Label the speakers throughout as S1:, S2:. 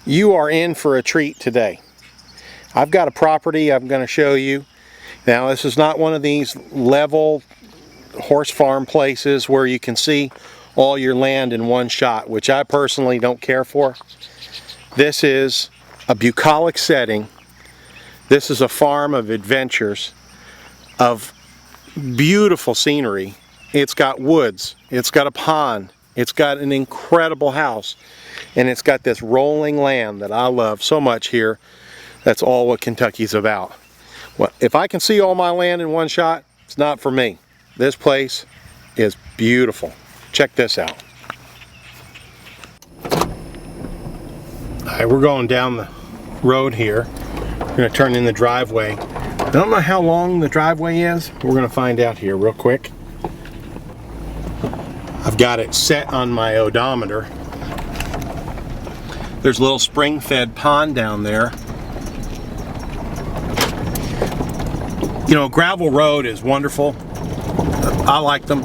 S1: You are in for a treat today. I've got a property I'm going to show you. Now, this is not one of these level horse farm places where you can see all your land in one shot, which I personally don't care for. This is a bucolic setting. This is a farm of adventures, of beautiful scenery. It's got woods, it's got a pond, it's got an incredible house, and it's got this rolling land that I love so much here. That's all what Kentucky's about. Well, if I can see all my land in one shot, it's not for me. This place is beautiful. Check this out. Alright, we're going down the road here. We're going to turn in the driveway. I don't know how long the driveway is. We're going to find out here real quick. I've got it set on my odometer. There's a little spring-fed pond down there. You know, gravel road is wonderful. I like them.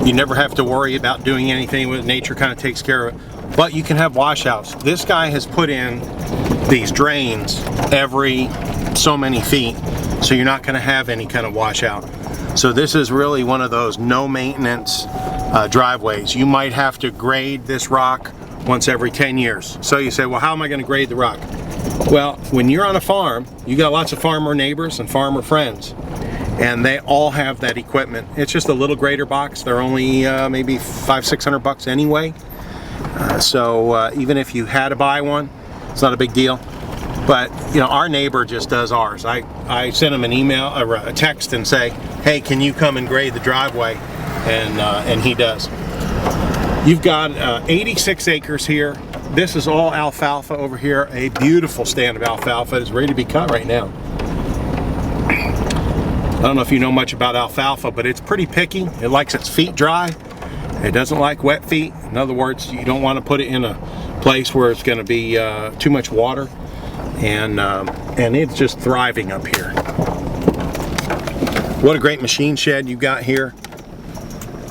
S1: You never have to worry about doing anything with it. Nature kind of takes care of it. But you can have washouts. This guy has put in these drains every so many feet, so you're not going to have any kind of washout. So this is really one of those no maintenance driveways. You might have to grade this rock once every 10 years. So you say, well, how am I going to grade the rock? Well, when you're on a farm, you got lots of farmer neighbors and farmer friends, and they all have that equipment. It's just a little grader box. They're only maybe $500-600 anyway. So even if you had to buy one, it's not a big deal. But you know, our neighbor just does ours. I send him an email or a text and say, hey, can you come and grade the driveway? And he does. You've got 86 acres here. This is all alfalfa over here. A beautiful stand of alfalfa is ready to be cut right now. I don't know if you know much about alfalfa, but it's pretty picky. It likes its feet dry. It doesn't like wet feet. In other words, you don't want to put it in a place where it's going to be too much water. And it's just thriving up here. What a great machine shed you got here.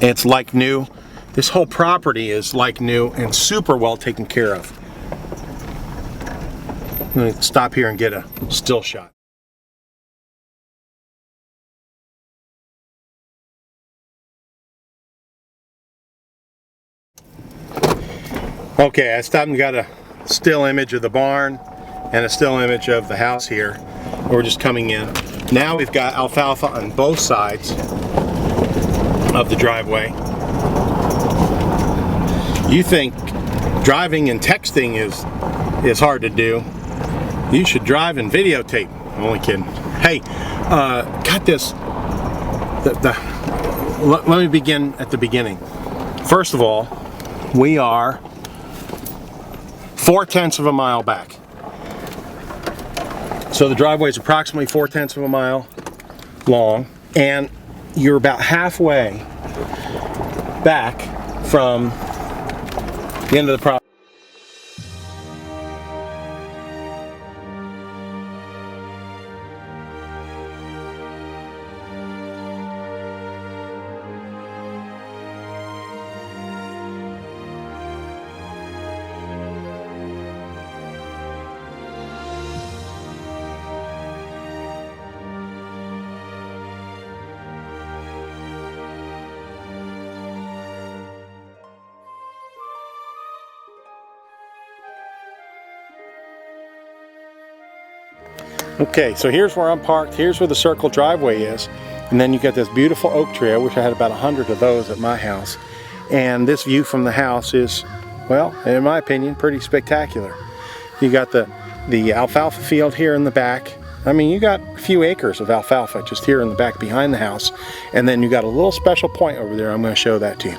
S1: It's like new. This whole property is like new and super well taken care of. I'm going to stop here and get a still shot. Okay, I stopped and got a still image of the barn and a still image of the house here. We're just coming in. Now we've got alfalfa on both sides of the driveway. You think driving and texting is hard to do. You should drive and videotape. I'm only kidding. Hey, got this. Let me begin at the beginning. First of all, we are 4/10 of a mile back. So the driveway is approximately 4/10 of a mile long, and you're about halfway back from the end of the property. Okay, so here's where I'm parked. Here's where the circle driveway is. And then you got this beautiful oak tree. I wish I had about 100 of those at my house. And this view from the house is, well, in my opinion, pretty spectacular. You got the alfalfa field here in the back. I mean, you got a few acres of alfalfa just here in the back behind the house. And then you got a little special point over there. I'm going to show that to you.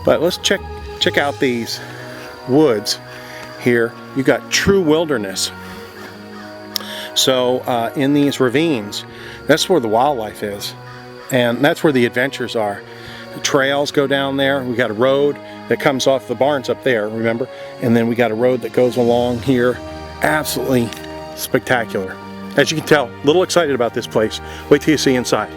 S1: But let's check out these woods here. You got true wilderness. So in these ravines, that's where the wildlife is, and that's where the adventures are. The trails go down there. We got a road that comes off the barns up there, remember? And then we got a road that goes along here. Absolutely spectacular. As you can tell, a little excited about this place. Wait till you see inside.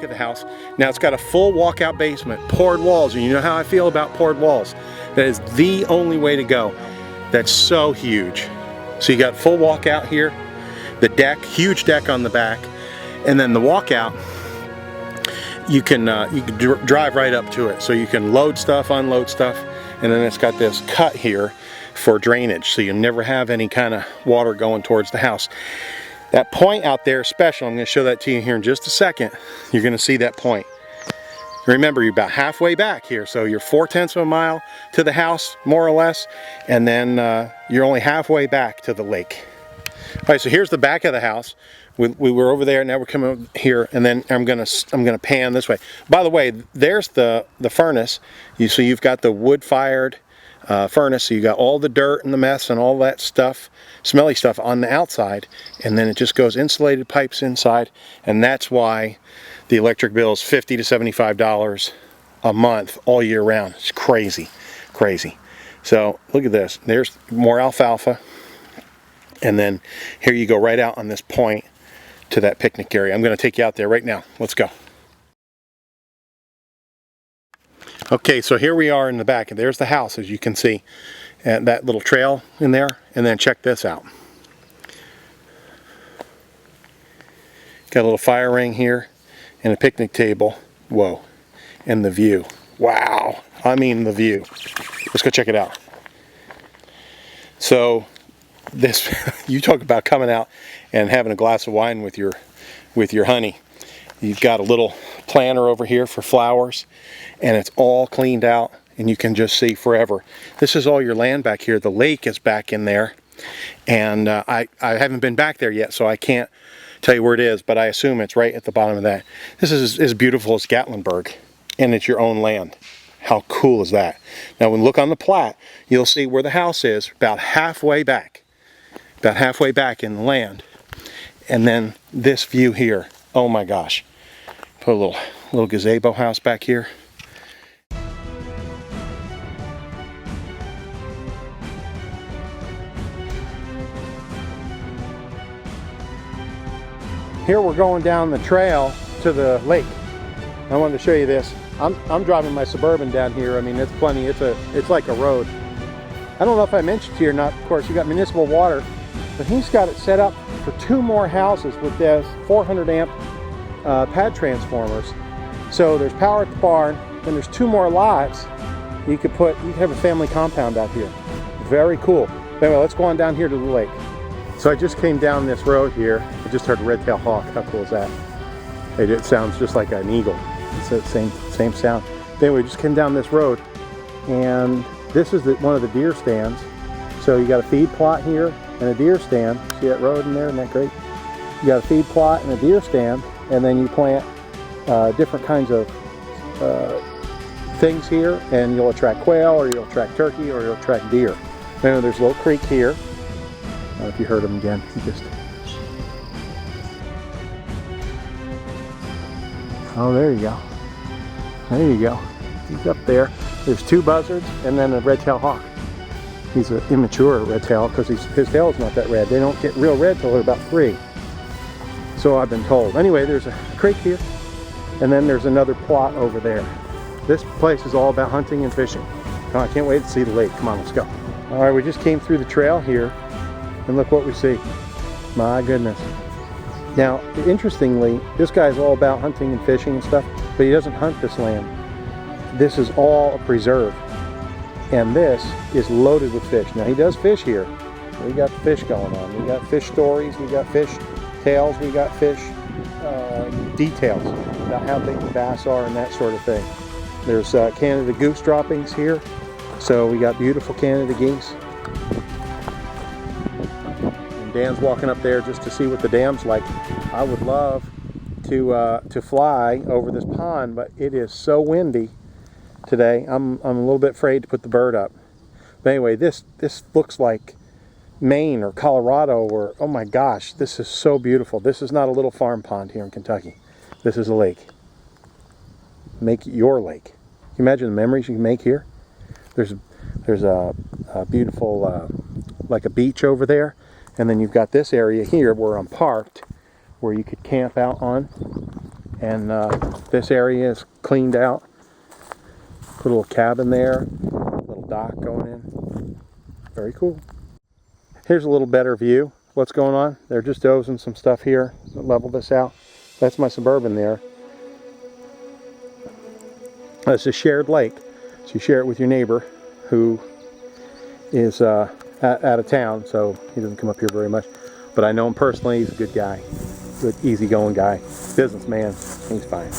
S1: back of the house. Now it's got a full walkout basement, poured walls, and you know how I feel about poured walls. That is the only way to go. That's so huge. So you got full walkout here, the deck, huge deck on the back, and then the walkout, you can drive right up to it. So you can load stuff, unload stuff, and then it's got this cut here for drainage, so you never have any kind of water going towards the house. That point out there is special. I'm going to show that to you here in just a second. You're going to see that point. Remember, you're about halfway back here, so you're 4/10 of a mile to the house, more or less, and then you're only halfway back to the lake. All right, so here's the back of the house. We were over there, now we're coming over here, and then I'm gonna pan this way. By the way, there's the furnace. So you've got the wood-fired furnace, so you got all the dirt and the mess and all that stuff, smelly stuff on the outside, and then it just goes insulated pipes inside, and that's why the electric bill is $50 to $75 a month all year round. It's crazy, crazy. So look at this. There's more alfalfa, and then here you go right out on this point to that picnic area. I'm going to take you out there right now. Let's go. Okay, so here we are in the back, and there's the house, as you can see, and that little trail in there. And then check this out. Got a little fire ring here and a picnic table. Whoa. And the view. Wow. I mean the view. Let's go check it out. So this, you talk about coming out and having a glass of wine with your honey. You've got a little planter over here for flowers, and it's all cleaned out, and you can just see forever. This is all your land back here. The lake is back in there, and I haven't been back there yet, so I can't tell you where it is, but I assume it's right at the bottom of that. This is as beautiful as Gatlinburg, and it's your own land. How cool is that? Now when you look on the plat, you'll see where the house is about halfway back in the land. And then this view here, oh my gosh. Put a little gazebo house back here. Here we're going down the trail to the lake. I wanted to show you this. I'm driving my Suburban down here. I mean, it's plenty. It's like a road. I don't know if I mentioned to you or not. Of course, you got municipal water, but he's got it set up for 2 more houses with this 400 amp pad transformers. So there's power at the barn, then there's 2 more lots. You could have a family compound out here. Very cool. Anyway, let's go on down here to the lake. So I just came down this road here. I just heard a red-tailed hawk. How cool is that? It sounds just like an eagle. It's the same sound. Anyway, we just came down this road, and this is one of the deer stands. So you got a feed plot here and a deer stand. See that road in there? Isn't that great? You got a feed plot and a deer stand, and then you plant different kinds of things here, and you'll attract quail, or you'll attract turkey, or you'll attract deer. Then there's a little creek here. I don't know if you heard him again. Oh, there you go. There you go. He's up there. There's 2 buzzards and then a red-tailed hawk. He's an immature red-tail because his tail is not that red. They don't get real red till they're about 3. So I've been told. Anyway, there's a creek here, and then there's another plot over there. This place is all about hunting and fishing. Oh, I can't wait to see the lake. Come on, let's go. All right, we just came through the trail here, and look what we see. My goodness. Now, interestingly, this guy's all about hunting and fishing and stuff, but he doesn't hunt this land. This is all a preserve, and this is loaded with fish. Now, he does fish here. We got fish going on. We got fish stories. We got fish tales. We got fish details about how big the bass are and that sort of thing. There's Canada goose droppings here, so we got beautiful Canada geese. Dan's walking up there just to see what the dam's like. I would love to fly over this pond, but it is so windy today. I'm a little bit afraid to put the bird up. But anyway, this looks like Maine or Colorado, or oh my gosh, this is so beautiful. This is not a little farm pond here in Kentucky. This is a lake. Make it your lake. Can you imagine the memories you can make here? There's a beautiful like a beach over there. And then you've got this area here where I'm parked, where you could camp out on. And this area is cleaned out. Put a little cabin there, little dock going in. Very cool. Here's a little better view. What's going on? They're just dozing some stuff here. Level this out. That's my Suburban there. It's a shared lake, so you share it with your neighbor who is out of town, so he doesn't come up here very much. But I know him personally. He's a good guy, good, easygoing guy, businessman. He's fine.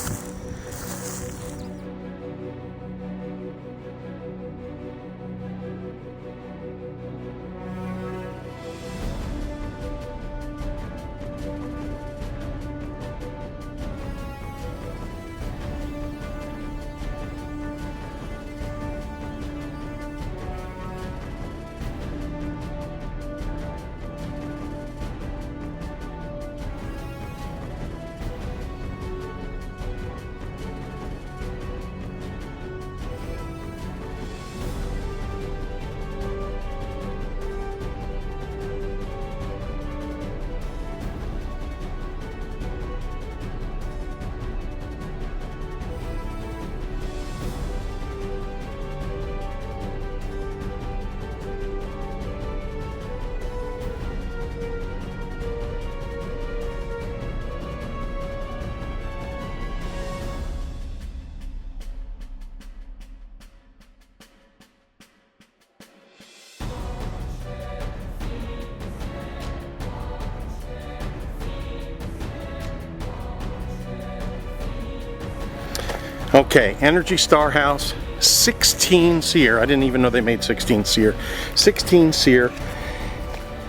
S1: Okay, Energy Star House, 16 SEER. I didn't even know they made 16 SEER. 16 SEER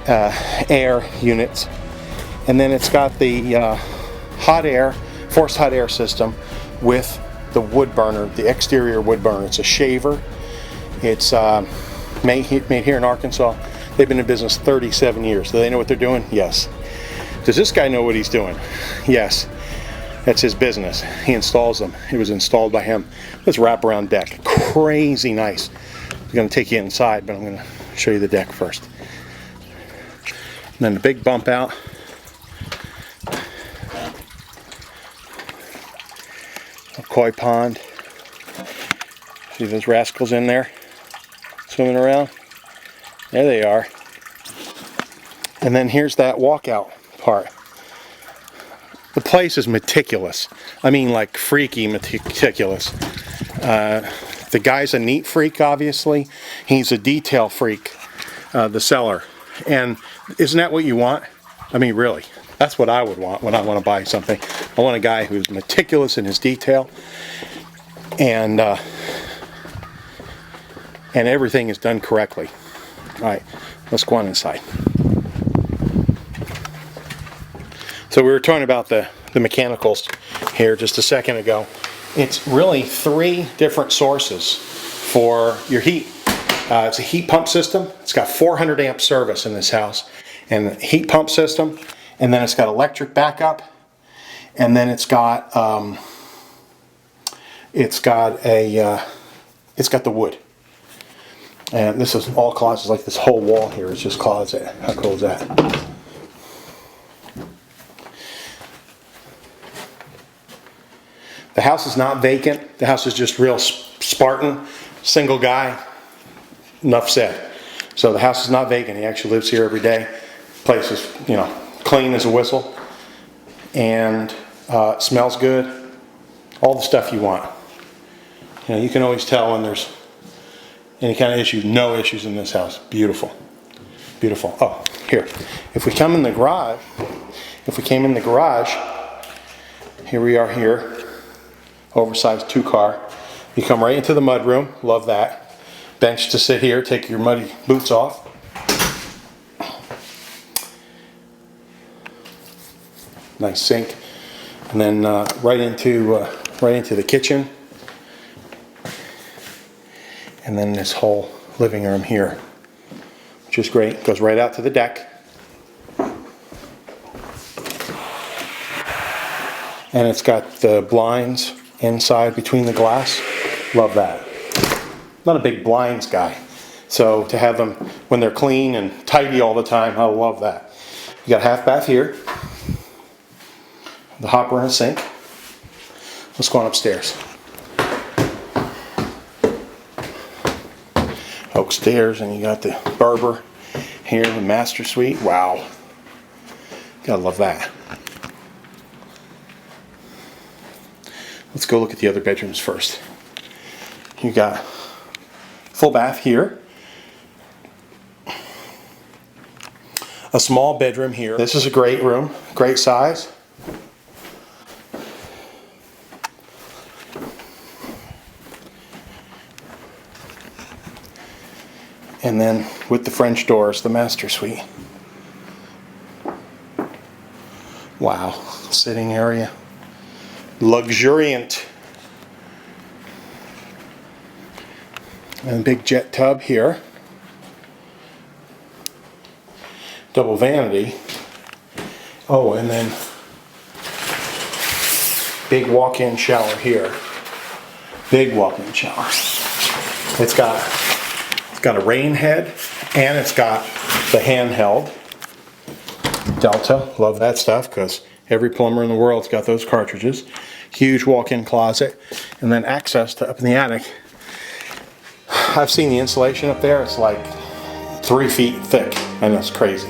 S1: air units. And then it's got the hot air, forced hot air system with the wood burner, the exterior wood burner. It's a shaver. It's made here in Arkansas. They've been in business 37 years. Do they know what they're doing? Yes. Does this guy know what he's doing? Yes. That's his business. He installs them. It was installed by him. This wraparound deck, crazy nice. I'm going to take you inside, but I'm going to show you the deck first. And then the big bump out. A koi pond. See those rascals in there swimming around? There they are. And then here's that walkout part. The place is meticulous. I mean, like freaky meticulous. The guy's a neat freak, obviously. He's a detail freak, the seller. And isn't that what you want? I mean, really, that's what I would want when I want to buy something. I want a guy who's meticulous in his detail, and everything is done correctly. All right, let's go on inside. So we were talking about the mechanicals here just a second ago. It's really 3 different sources for your heat. It's a heat pump system. It's got 400 amp service in this house, and the heat pump system, and then it's got electric backup, and then it's got the wood. And this is all closets. Like this whole wall here is just closet. How cool is that? The house is not vacant. The house is just real Spartan, single guy, enough said. So the house is not vacant. He actually lives here every day. Place is, clean as a whistle. And smells good. All the stuff you want. You can always tell when there's any kind of issue. No issues in this house. Beautiful. Beautiful. Oh, here. If we came in the garage, here we are here. Oversized 2-car. You come right into the mudroom. Love that. Bench to sit here. Take your muddy boots off. Nice sink. And then right into the kitchen. And then this whole living room here, which is great. Goes right out to the deck. And it's got the blinds inside between the glass. Love that. Not a big blinds guy, so to have them when they're clean and tidy all the time, I love that. You got a half bath here, the hopper and a sink, Let's go on upstairs. Oak stairs, and you got the Barber here, the master suite. Wow. Gotta love that. Let's go look at the other bedrooms first. You got full bath here. A small bedroom here. This is a great room, great size. And then with the French doors, the master suite. Wow, sitting area. Luxuriant. And a big jet tub here. Double vanity. Oh, and then big walk-in shower here. Big walk-in shower. It's got a rain head, and it's got the handheld Delta. Love that stuff because every plumber in the world's got those cartridges. Huge walk-in closet, and then access to up in the attic. I've seen the insulation up there. It's like 3 feet thick, and that's crazy.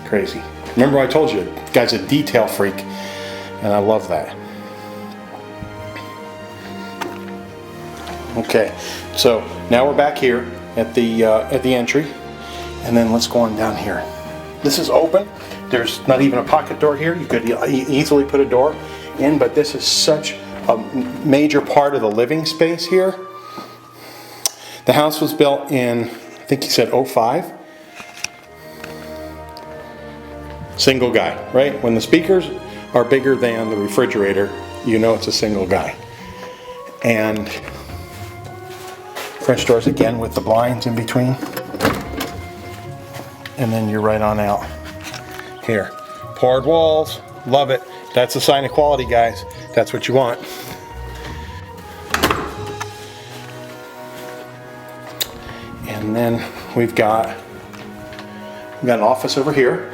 S1: Crazy. Remember I told you, the guy's a detail freak, and I love that. Okay, so now we're back here at the entry, and then let's go on down here. This is open. There's not even a pocket door here. You could easily put a door in, but this is such a major part of the living space here. The house was built in, I think he said 05. Single guy, right? When the speakers are bigger than the refrigerator, you know it's a single guy. And French doors again with the blinds in between. And then you're right on out here. Poured walls, love it. That's a sign of quality, guys. That's what you want. And then we've got an office over here,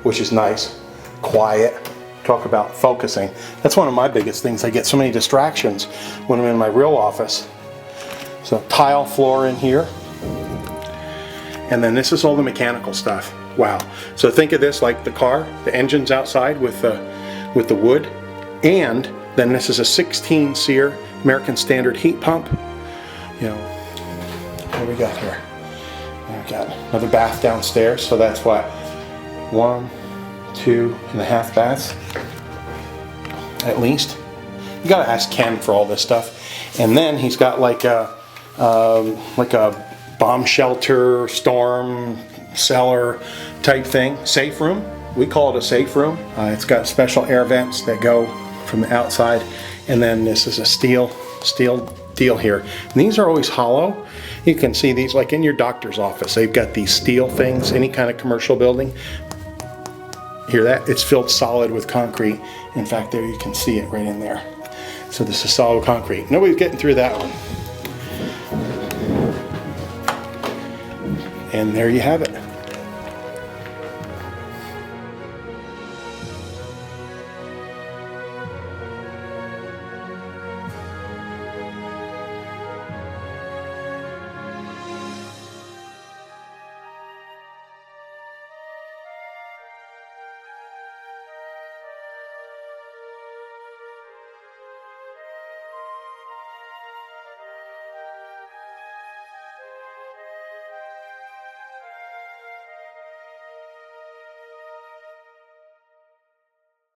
S1: which is nice, quiet. Talk about focusing. That's one of my biggest things. I get so many distractions when I'm in my real office. So tile floor in here. And then this is all the mechanical stuff. Wow. So think of this like the car, the engine's outside with the wood. And then this is a 16 SEER American Standard heat pump. You know, what do we got here? We've got another bath downstairs. So that's what? 1, 2.5 baths, at least. You gotta ask Ken for all this stuff. And then he's got like a bomb shelter, storm cellar type thing. Safe room. We call it a safe room. It's got special air vents that go from the outside. And then this is a steel deal here. And these are always hollow. You can see these like in your doctor's office. They've got these steel things, any kind of commercial building. Hear that? It's filled solid with concrete. In fact, there you can see it right in there. So this is solid concrete. Nobody's getting through that one. And there you have it.